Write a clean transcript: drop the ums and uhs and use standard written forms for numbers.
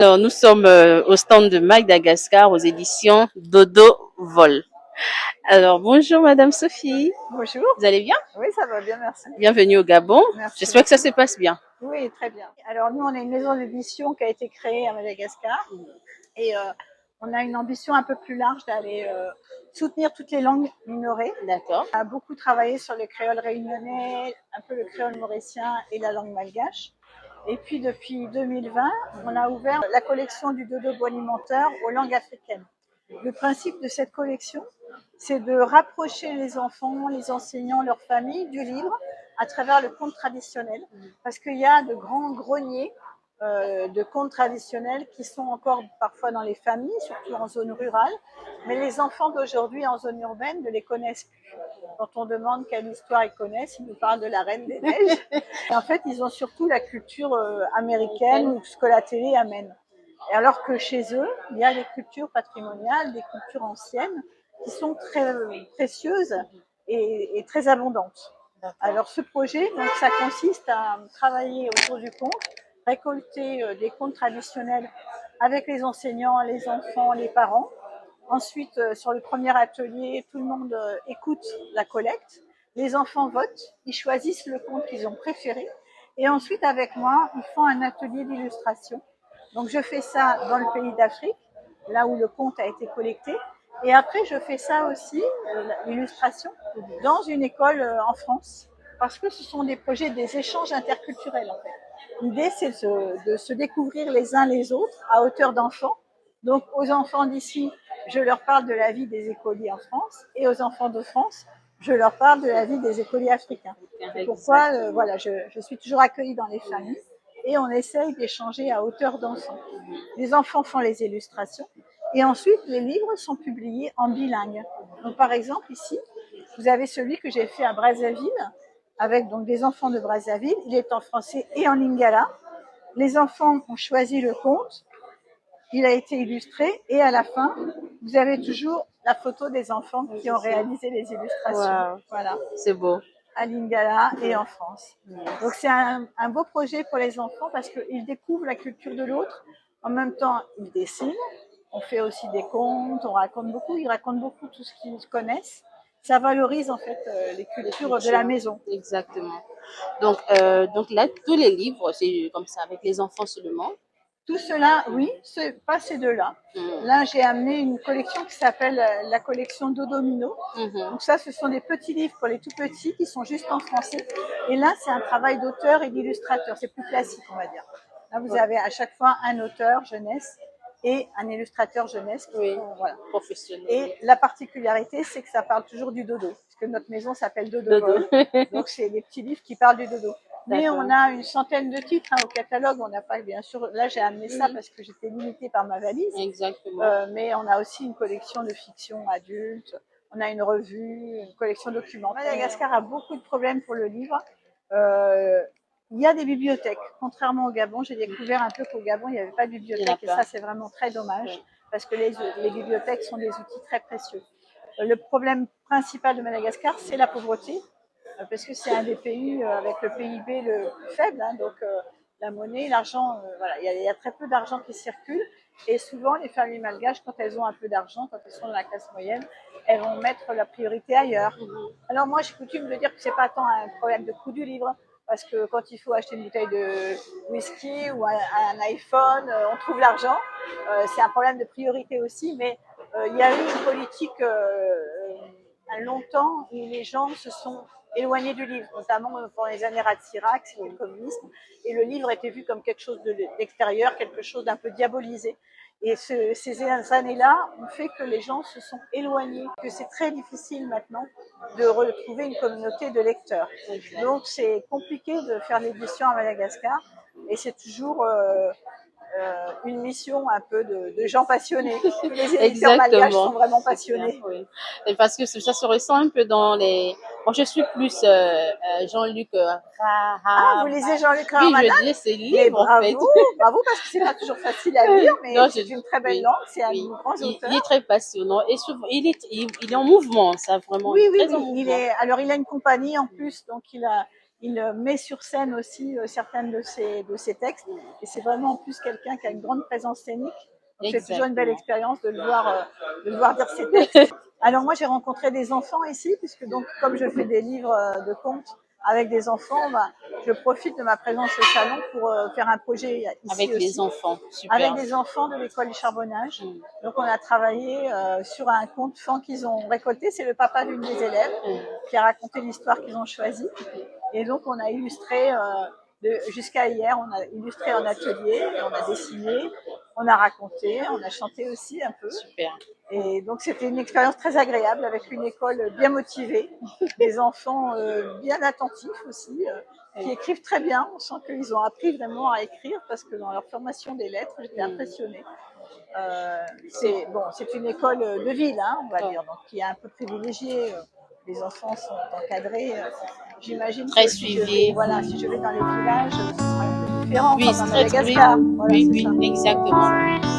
Alors, nous sommes au stand de Madagascar aux éditions Dodo Vol. Alors, bonjour Madame Sophie. Bonjour. Vous allez bien? Oui, ça va bien, merci. Bienvenue au Gabon. Merci J'espère que ça beaucoup. se passe bien. Oui, très bien. Alors, nous, on est une maison d'édition qui a été créée à Madagascar et on a une ambition un peu plus large d'aller soutenir toutes les langues minorées. D'accord. On a beaucoup travaillé sur le créole réunionnais, un peu le créole mauricien et la langue malgache. Et puis, depuis 2020, on a ouvert la collection du dodo alimentaire aux langues africaines. Le principe de cette collection, c'est de rapprocher les enfants, les enseignants, leurs familles du livre à travers le conte traditionnel. Parce qu'il y a de grands greniers de contes traditionnels qui sont encore parfois dans les familles, surtout en zone rurale. Mais les enfants d'aujourd'hui en zone urbaine ne les connaissent plus. Quand on demande quelle histoire ils connaissent, ils nous parlent de la Reine des Neiges. Et en fait, ils ont surtout la culture américaine ou ce que la télé amène. Et alors que chez eux, il y a des cultures patrimoniales, des cultures anciennes qui sont très précieuses et très abondantes. Alors ce projet, donc, ça consiste à travailler autour du conte, récolter des contes traditionnels avec les enseignants, les enfants, les parents. Ensuite, sur le premier atelier, tout le monde écoute la collecte. Les enfants votent, ils choisissent le conte qu'ils ont préféré. Et ensuite, avec moi, ils font un atelier d'illustration. Donc, je fais ça dans le pays d'Afrique, là où le conte a été collecté. Et après, je fais ça aussi, l'illustration, dans une école en France, parce que ce sont des projets, des échanges interculturels, en fait. L'idée, c'est de se découvrir les uns les autres à hauteur d'enfants. Donc, aux enfants d'ici, je leur parle de la vie des écoliers en France, et aux enfants de France, je leur parle de la vie des écoliers africains. C'est pourquoi, voilà, je suis toujours accueillie dans les familles et on essaye d'échanger à hauteur d'enfants. Les enfants font les illustrations et ensuite les livres sont publiés en bilingue. Donc, par exemple, ici, vous avez celui que j'ai fait à Brazzaville avec donc des enfants de Brazzaville. Il est en français et en lingala. Les enfants ont choisi le conte. Il a été illustré et à la fin, vous avez toujours la photo des enfants qui ont réalisé les illustrations. Wow. Voilà. C'est beau. À Lingala et en France. Donc c'est un beau projet pour les enfants parce qu'ils découvrent la culture de l'autre. En même temps, ils dessinent. On fait aussi des contes, on raconte beaucoup. Ils racontent beaucoup tout ce qu'ils connaissent. Ça valorise en fait les cultures de la maison. Exactement. Donc là, tous les livres, c'est comme ça, avec les enfants seulement. Tout cela, oui, pas ces deux-là. Là, j'ai amené une collection qui s'appelle la collection Dodomino. Donc ça, ce sont des petits livres pour les tout petits qui sont juste en français. Et là, c'est un travail d'auteur et d'illustrateur. C'est plus classique, on va dire. Là, vous avez à chaque fois un auteur jeunesse et un illustrateur jeunesse. Voilà, professionnel. Et la particularité, c'est que ça parle toujours du dodo, puisque notre maison s'appelle Dodo. Donc, c'est des petits livres qui parlent du dodo. Mais on a une centaine de titres au catalogue. On n'a pas, bien sûr, là j'ai amené ça parce que j'étais limitée par ma valise. Exactement. Mais on a aussi une collection de fiction adulte. On a une revue, une collection documentaire. Madagascar a beaucoup de problèmes pour le livre. Il y a des bibliothèques. Contrairement au Gabon, j'ai découvert un peu qu'au Gabon, il n'y avait pas de bibliothèque. Et ça, c'est vraiment très dommage parce que les bibliothèques sont des outils très précieux. Le problème principal de Madagascar, c'est la pauvreté parce que c'est un des pays avec le PIB le plus faible, hein, donc la monnaie, l'argent, voilà, il y a très peu d'argent qui circule et souvent les familles malgaches, quand elles ont un peu d'argent, quand elles sont dans la classe moyenne, elles vont mettre la priorité ailleurs. Alors moi, j'ai coutume de dire que c'est pas tant un problème de coût du livre, parce que quand il faut acheter une bouteille de whisky ou un iPhone, on trouve l'argent. C'est un problème de priorité aussi, mais il y a eu une politique longtemps où les gens se sont éloignés du livre, notamment pendant les années Ratsirac, c'est le communisme, et le livre était vu comme quelque chose de l'extérieur, quelque chose d'un peu diabolisé. Et ces années-là ont fait que les gens se sont éloignés, que c'est très difficile maintenant de retrouver une communauté de lecteurs. Donc c'est compliqué de faire l'édition à Madagascar, et c'est toujours une mission un peu de gens passionnés. Tous les éditeurs malgaches sont vraiment passionnés. Oui. Et parce que ça se ressent un peu dans les... Moi, je suis plus Jean-Luc Ah, vous lisez Jean-Luc Rahamanin? Oui, je lis ses livres, en fait. Bravo, parce que c'est pas toujours facile à lire, mais c'est une très belle langue, c'est un grand auteur. Il est très passionnant et souvent, il est en mouvement, ça vraiment. Oui, alors il a une compagnie en plus, donc il Il met sur scène aussi certaines de ses textes. Et c'est vraiment en plus quelqu'un qui a une grande présence scénique. Donc c'est toujours une belle expérience de le voir dire ses textes. Alors moi j'ai rencontré des enfants ici, puisque donc comme je fais des livres de contes avec des enfants, bah, je profite de ma présence au salon pour faire un projet ici Avec aussi. les enfants, super. Avec des enfants de l'école du charbonnage. Donc on a travaillé sur un conte fan qu'ils ont récolté. C'est le papa d'une des élèves qui a raconté l'histoire qu'ils ont choisie. Et donc on a illustré jusqu'à hier, on a illustré en atelier, on a dessiné, on a raconté, on a chanté aussi un peu. Super. Et donc c'était une expérience très agréable avec une école bien motivée, des enfants bien attentifs aussi, qui écrivent très bien. On sent qu'ils ont appris vraiment à écrire parce que dans leur formation des lettres, j'étais impressionnée. C'est une école de ville, hein, on va dire, donc qui est un peu privilégiée. Les enfants sont encadrés. J'imagine Très que suivi. voilà, si je vais dans les villages, ce sera un peu différent Oui, comme à c'est très Madagascar. oui, Voilà, oui, c'est ça. exactement.